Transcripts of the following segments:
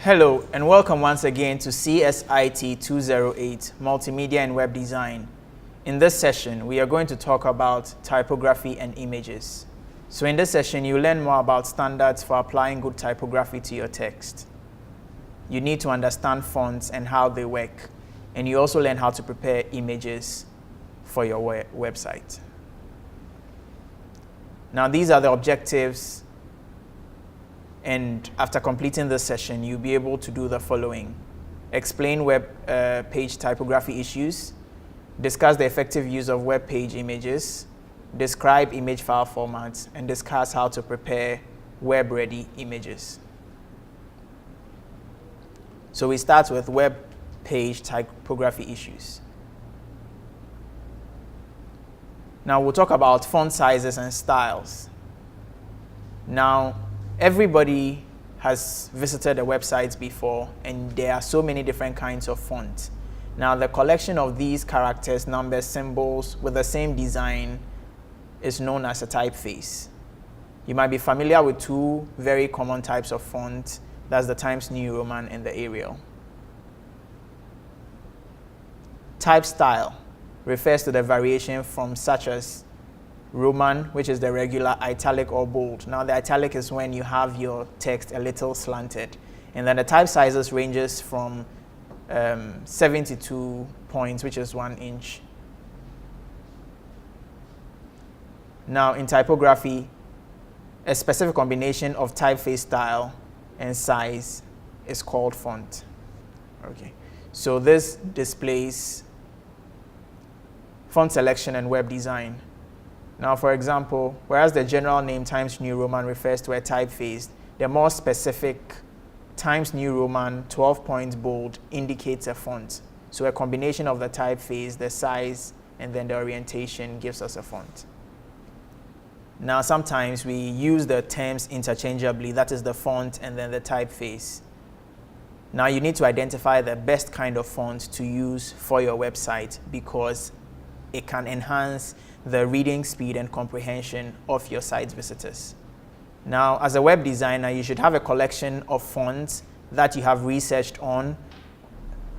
Hello and welcome once again to CSIT 208 Multimedia and Web Design. In this session, we are going to talk about typography and images. So in this session, you'll learn more about standards for applying good typography to your text. You need to understand fonts and how they work, and you also learn how to prepare images for your website. Now, these are the objectives. And after completing this session, you'll be able to do the following: explain web page typography issues, discuss the effective use of web page images, describe image file formats, and discuss how to prepare Webready Images. So we start with web page typography issues. Now we'll talk about font sizes and styles. Now, everybody has visited the websites before, and there are so many different kinds of fonts. Now, the collection of these characters, numbers, symbols with the same design is known as a typeface. You might be familiar with two very common types of font. That's the Times New Roman and the Arial. Type style refers to the variation from such as Roman, which is the regular, italic or bold. Now, the italic is when you have your text a little slanted. And then the type sizes ranges from 72 points, which is 1 inch. Now, in typography, a specific combination of typeface style and size is called font. Okay, so this displays font selection and web design. Now, for example, whereas the general name Times New Roman refers to a typeface, the more specific Times New Roman 12 points bold indicates a font. So a combination of the typeface, the size, and then the orientation gives us a font. Now, sometimes we use the terms interchangeably, that is the font and then the typeface. Now, you need to identify the best kind of font to use for your website because it can enhance the reading speed and comprehension of your site's visitors. Now, as a web designer, you should have a collection of fonts that you have researched on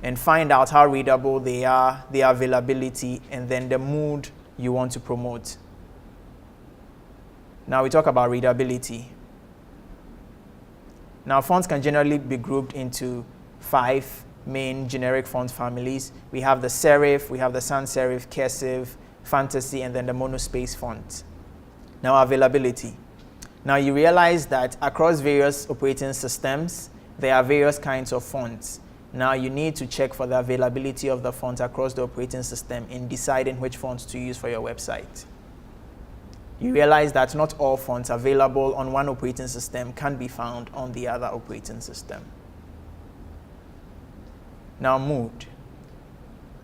and find out how readable they are, their availability, and then the mood you want to promote. Now we talk about readability. Now, fonts can generally be grouped into 5 main generic font families. We have the serif, we have the sans serif, cursive, fantasy, and then the monospace font. Now, availability. Now, you realize that across various operating systems, there are various kinds of fonts. Now, you need to check for the availability of the font across the operating system in deciding which fonts to use for your website. You realize that not all fonts available on one operating system can be found on the other operating system. Now, mood.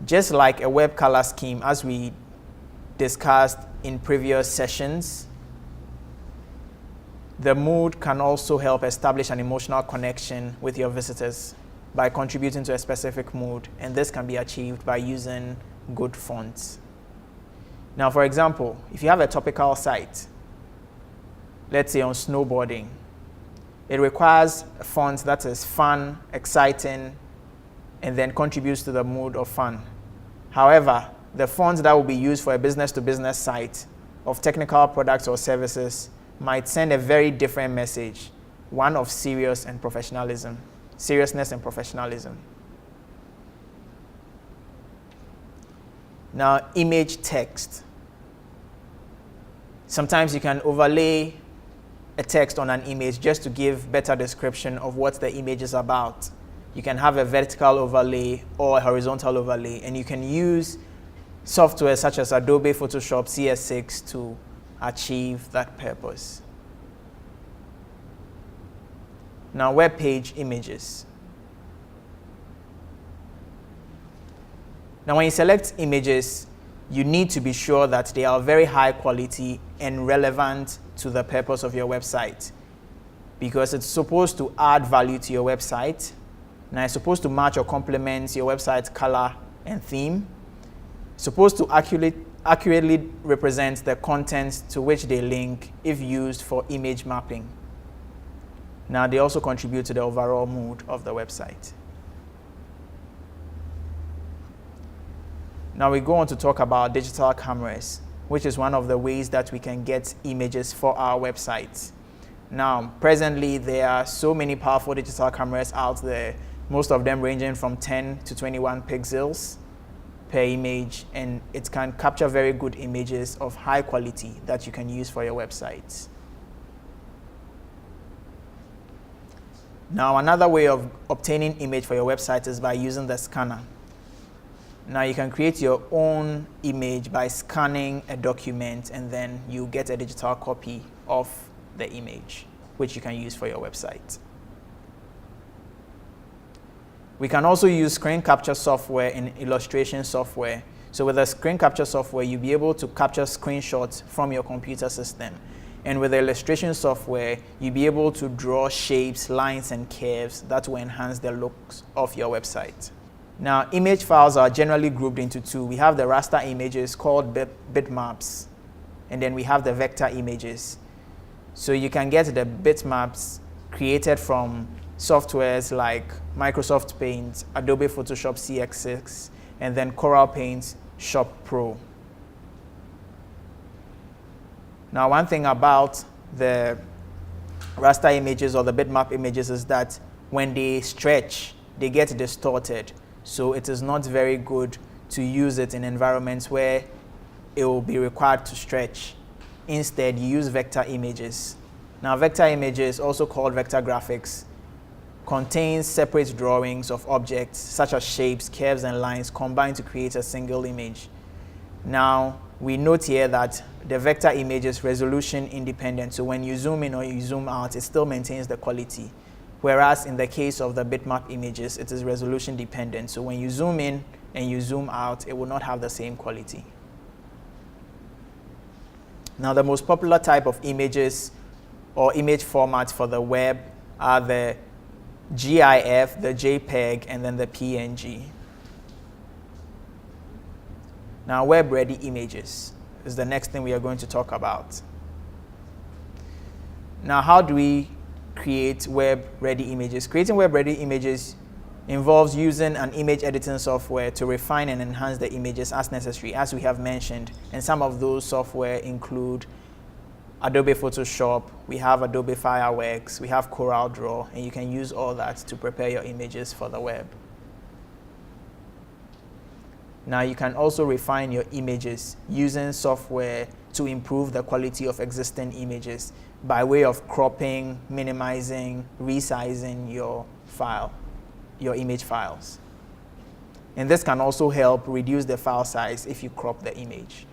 Just like a web color scheme, as we discussed in previous sessions, the mood can also help establish an emotional connection with your visitors by contributing to a specific mood, and this can be achieved by using good fonts. Now, for example, if you have a topical site, let's say on snowboarding, it requires a font that is fun, exciting, and then contributes to the mood of fun. However, the fonts that will be used for a business-to-business site of technical products or services might send a very different message, one of seriousness and professionalism. Now, image text. Sometimes you can overlay a text on an image just to give better description of what the image is about. You can have a vertical overlay or a horizontal overlay, and you can use software such as Adobe Photoshop CS6 to achieve that purpose. Now, web page images. Now, when you select images, you need to be sure that they are very high quality and relevant to the purpose of your website, because it's supposed to add value to your website. Now, it's supposed to match or complement your website's color and theme. It's supposed to accurately represent the content to which they link if used for image mapping. Now, they also contribute to the overall mood of the website. Now we go on to talk about digital cameras, which is one of the ways that we can get images for our websites. Now, presently, there are so many powerful digital cameras out there, most of them ranging from 10 to 21 pixels per image, and it can capture very good images of high quality that you can use for your websites. Now, another way of obtaining image for your website is by using the scanner. Now, you can create your own image by scanning a document, and then you get a digital copy of the image, which you can use for your website. We can also use screen capture software and illustration software. So with the screen capture software, you'll be able to capture screenshots from your computer system. And with the illustration software, you'll be able to draw shapes, lines, and curves that will enhance the looks of your website. Now, image files are generally grouped into two. We have the raster images called bitmaps, and then we have the vector images. So you can get the bitmaps created from softwares like Microsoft Paint, Adobe Photoshop CX6, and then Coral Paint Shop Pro. Now, one thing about the raster images or the bitmap images is that when they stretch, they get distorted. So it is not very good to use it in environments where it will be required to stretch. Instead, you use vector images. Now, vector images, also called vector graphics, contains separate drawings of objects such as shapes, curves, and lines combined to create a single image. Now, we note here that the vector image is resolution independent, so when you zoom in or you zoom out, it still maintains the quality. Whereas in the case of the bitmap images, it is resolution dependent, so when you zoom in and you zoom out, it will not have the same quality. Now, the most popular type of images or image formats for the web are the GIF, the JPEG, and then the PNG. Now, Webready Images is the next thing we are going to talk about. Now, how do we create web-ready images? Creating web-ready images involves using an image editing software to refine and enhance the images as necessary, as we have mentioned. And some of those software include Adobe Photoshop, we have Adobe Fireworks, we have CorelDRAW, and you can use all that to prepare your images for the web. Now, you can also refine your images using software to improve the quality of existing images by way of cropping, minimizing, resizing your image files. And this can also help reduce the file size if you crop the image.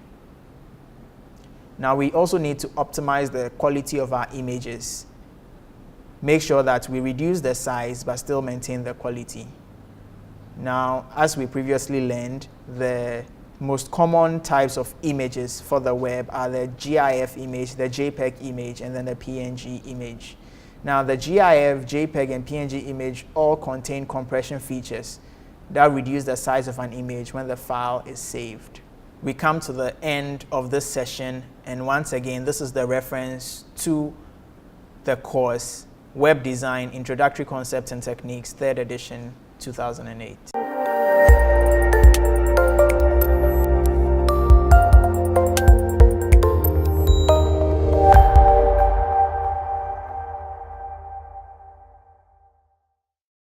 Now, we also need to optimize the quality of our images. Make sure that we reduce the size but still maintain the quality. Now, as we previously learned, the most common types of images for the web are the GIF image, the JPEG image, and then the PNG image. Now, the GIF, JPEG, and PNG image all contain compression features that reduce the size of an image when the file is saved. We come to the end of this session, and once again, this is the reference to the course, Web Design, Introductory Concepts and Techniques, 3rd edition, 2008.